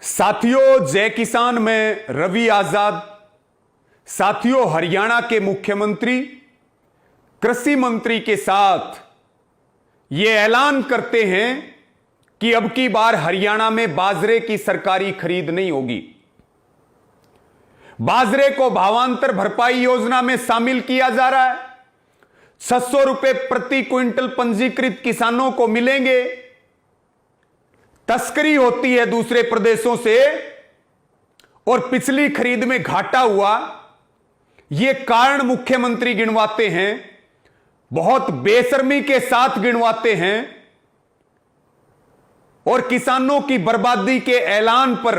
साथियों, जय किसान में रवि आजाद। साथियों, हरियाणा के मुख्यमंत्री कृषि मंत्री के साथ ये ऐलान करते हैं कि अब की बार हरियाणा में बाजरे की सरकारी खरीद नहीं होगी। बाजरे को भावांतर भरपाई योजना में शामिल किया जा रहा है। 600 रुपए प्रति क्विंटल पंजीकृत किसानों को मिलेंगे। तस्करी होती है दूसरे प्रदेशों से और पिछली खरीद में घाटा हुआ, यह कारण मुख्यमंत्री गिनवाते हैं, बहुत बेशर्मी के साथ गिनवाते हैं और किसानों की बर्बादी के ऐलान पर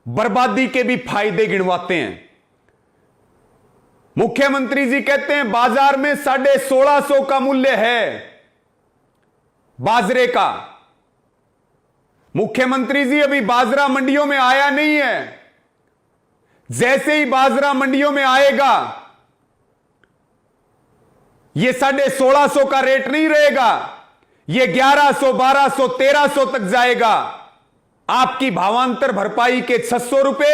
बर्बादी के भी फायदे गिनवाते हैं। मुख्यमंत्री जी कहते हैं बाजार में 1650 का मूल्य है बाजरे का। मुख्यमंत्री जी, अभी बाजरा मंडियों में आया नहीं है। जैसे ही बाजरा मंडियों में आएगा, यह 1650 का रेट नहीं रहेगा, यह 1100, 1200, 1300 तक जाएगा। आपकी भावांतर भरपाई के 600 रुपए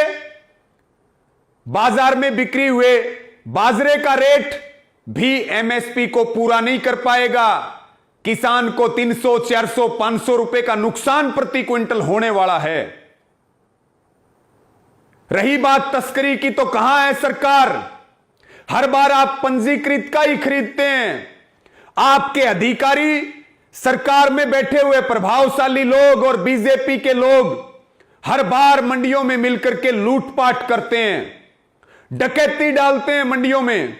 बाजार में बिक्री हुए बाजरे का रेट भी एमएसपी को पूरा नहीं कर पाएगा। किसान को 300, 400, 500 रुपए का नुकसान प्रति क्विंटल होने वाला है। रही बात तस्करी की, तो कहां है सरकार? हर बार आप पंजीकृत का ही खरीदते हैं। आपके अधिकारी, सरकार में बैठे हुए प्रभावशाली लोग और बीजेपी के लोग हर बार मंडियों में मिलकर के लूटपाट करते हैं, डकैती डालते हैं, मंडियों में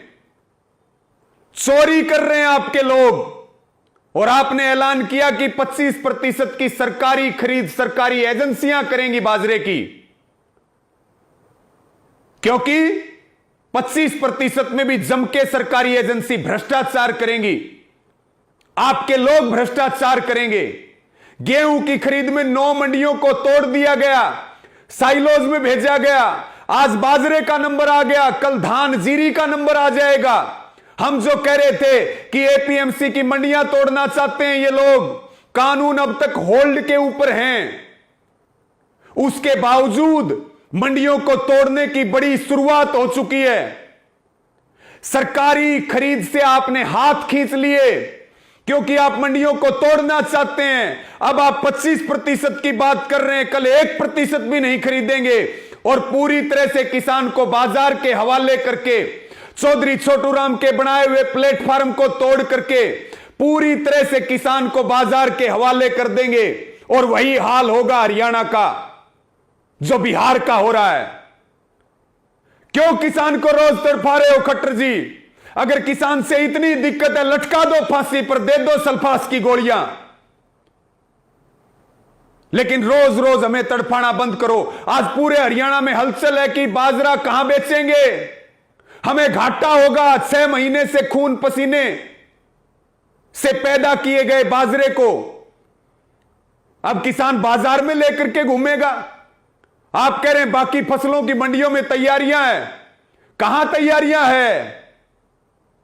चोरी कर रहे हैं आपके लोग। और आपने ऐलान किया कि 25% की सरकारी खरीद सरकारी एजेंसियां करेंगी बाजरे की, क्योंकि 25% में भी जम के सरकारी एजेंसी भ्रष्टाचार करेंगी, आपके लोग भ्रष्टाचार करेंगे। गेहूं की खरीद में 9 मंडियों को तोड़ दिया गया, साइलोज में भेजा गया। आज बाजरे का नंबर आ गया, कल धान जीरी का नंबर आ जाएगा। हम जो कह रहे थे कि एपीएमसी की मंडियां तोड़ना चाहते हैं ये लोग, कानून अब तक होल्ड के ऊपर हैं, उसके बावजूद मंडियों को तोड़ने की बड़ी शुरुआत हो चुकी है। सरकारी खरीद से आपने हाथ खींच लिए क्योंकि आप मंडियों को तोड़ना चाहते हैं। अब आप 25% की बात कर रहे हैं, कल 1% भी नहीं खरीदेंगे और पूरी तरह से किसान को बाजार के हवाले करके, चौधरी छोटूराम के बनाए हुए प्लेटफॉर्म को तोड़ करके पूरी तरह से किसान को बाजार के हवाले कर देंगे। और वही हाल होगा हरियाणा का जो बिहार का हो रहा है। क्यों किसान को रोज तड़पा रहे हो खट्टर जी? अगर किसान से इतनी दिक्कत है, लटका दो फांसी पर, दे दो सल्फास की गोलियां, लेकिन रोज रोज हमें तड़पाना बंद करो। आज पूरे हरियाणा में हलचल है कि बाजरा कहां बेचेंगे, हमें घाटा होगा। 6 महीने से खून पसीने से पैदा किए गए बाजरे को अब किसान बाजार में लेकर के घूमेगा। आप कह रहे हैं बाकी फसलों की मंडियों में तैयारियां हैं, कहां तैयारियां हैं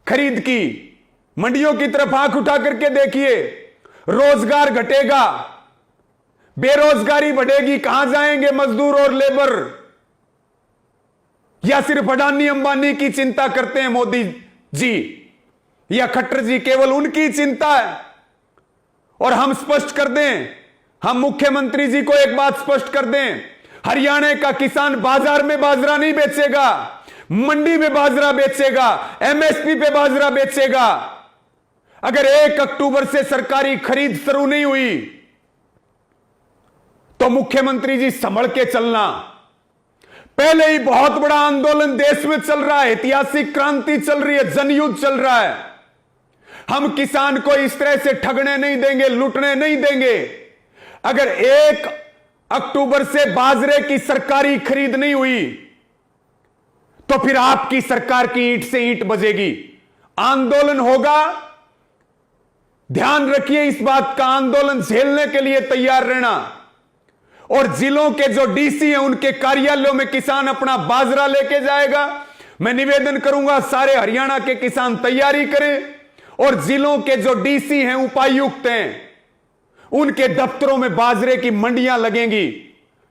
खरीद की? मंडियों की तरफ आंख उठा करके देखिए, रोजगार घटेगा, बेरोजगारी बढ़ेगी। कहां जाएंगे मजदूर और लेबर? या सिर्फ अडानी अंबानी की चिंता करते हैं मोदी जी या खट्टर जी? केवल उनकी चिंता है। और हम स्पष्ट कर दें, हम मुख्यमंत्री जी को एक बात स्पष्ट कर दें, हरियाणा का किसान बाजार में बाजरा नहीं बेचेगा, मंडी में बाजरा बेचेगा, एमएसपी पे बाजरा बेचेगा। अगर 1 अक्टूबर से सरकारी खरीद शुरू नहीं हुई तो मुख्यमंत्री जी संभल के चलना। पहले ही बहुत बड़ा आंदोलन देश में चल रहा है, ऐतिहासिक क्रांति चल रही है, जनयुद्ध चल रहा है। हम किसान को इस तरह से ठगने नहीं देंगे, लूटने नहीं देंगे। अगर 1 अक्टूबर से बाजरे की सरकारी खरीद नहीं हुई तो फिर आपकी सरकार की ईंट से ईंट बजेगी, आंदोलन होगा। ध्यान रखिए इस बात का, आंदोलन झेलने के लिए तैयार रहना। और जिलों के जो डीसी हैं उनके कार्यालयों में किसान अपना बाजरा लेके जाएगा। मैं निवेदन करूंगा सारे हरियाणा के किसान तैयारी करें और जिलों के जो डीसी हैं, उपायुक्त हैं, उनके दफ्तरों में बाजरे की मंडियां लगेंगी।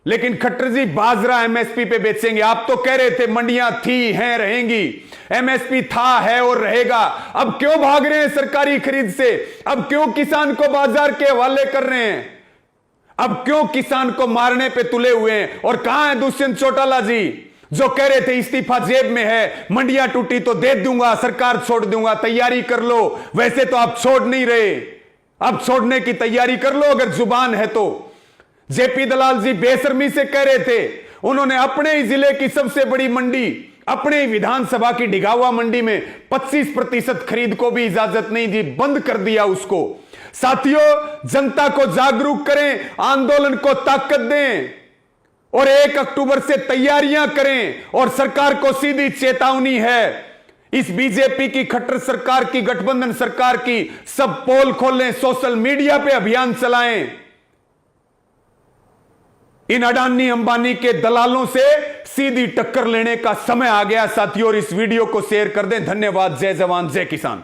लेकिन खट्टर जी बाजरा एमएसपी पे बेचेंगे। आप तो कह रहे थे मंडियां थी, हैं, रहेंगी, एमएसपी था, है और रहेगा। अब क्यों भाग रहे हैं सरकारी खरीद से? अब क्यों किसान को बाजार के हवाले कर रहे हैं? अब क्यों किसान को मारने पे तुले हुए हैं? और कहां है दुष्यंत चौटाला जी जो कह रहे थे इस्तीफा जेब में है, मंडियां टूटी तो दे दूंगा, सरकार छोड़ दूंगा, तैयारी कर लो। वैसे तो आप छोड़ नहीं रहे, अब छोड़ने की तैयारी कर लो अगर जुबान है तो। जेपी दलाल जी बेशर्मी से कह रहे थे, उन्होंने अपने ही जिले की सबसे बड़ी मंडी, अपने ही विधानसभा की डिगावा मंडी में 25% खरीद को भी इजाजत नहीं दी, बंद कर दिया उसको। साथियों, जनता को जागरूक करें, आंदोलन को ताकत दें और 1 अक्टूबर से तैयारियां करें। और सरकार को सीधी चेतावनी है, इस बीजेपी की, खट्टर सरकार की, गठबंधन सरकार की, सब पोल खोलें, सोशल मीडिया पे अभियान चलाएं। इन अडानी अंबानी के दलालों से सीधी टक्कर लेने का समय आ गया साथियों। और इस वीडियो को शेयर कर दें। धन्यवाद। जय जवान जय किसान।